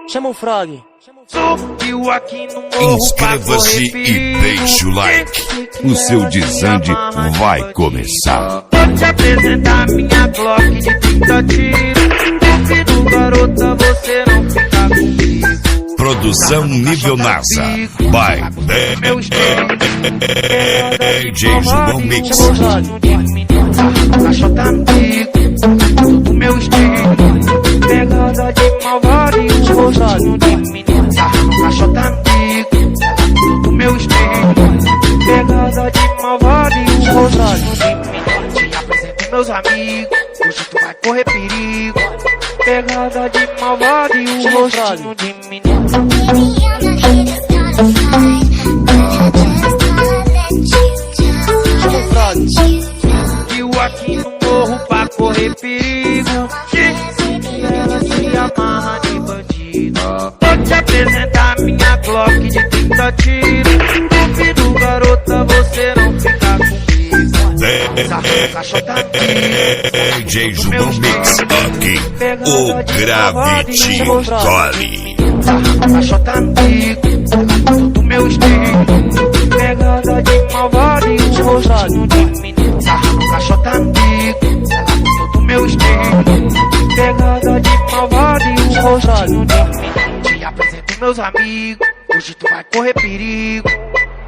Chama o Frog. Subiu aqui no morro. Inscreva-se e deixe o like. O seu desande vai começar. Vou te apresentar minha Glock de 30 tiros. Duvido, garota, você não fica comigo. Produção nível NASA. By DJ João Mix. Cachota no bico, do meu estilo. Pegada de malvado e o rostinho de menino. Cachota no bico, do meu estilo. Pegada de malvado e o rostinho de menino. Te apresento meus amigos, hoje tu vai correr perigo. Pegada de malvado e o rostinho de menino. Aqui no morro pra correr perigo. Ela se amarra de bandido. Vou te apresentar minha Glock de 30 tiros. Duvido, garota, você não fica comigo. Cachota DJ João Mix aqui. O Gravity Collie. Cachota no bico, do meu estilo. Pegada de malvado e o rostinho de menino. Cachota no bico, do meu estilo. Pegada de malvado e o rostinho de menino. Te apresento meus amigos, hoje tu vai correr perigo.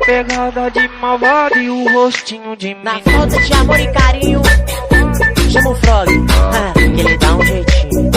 Pegada de malvado e o rostinho de menino. Na falta de amor e carinho, chama o Frog, que ele dá um jeitinho.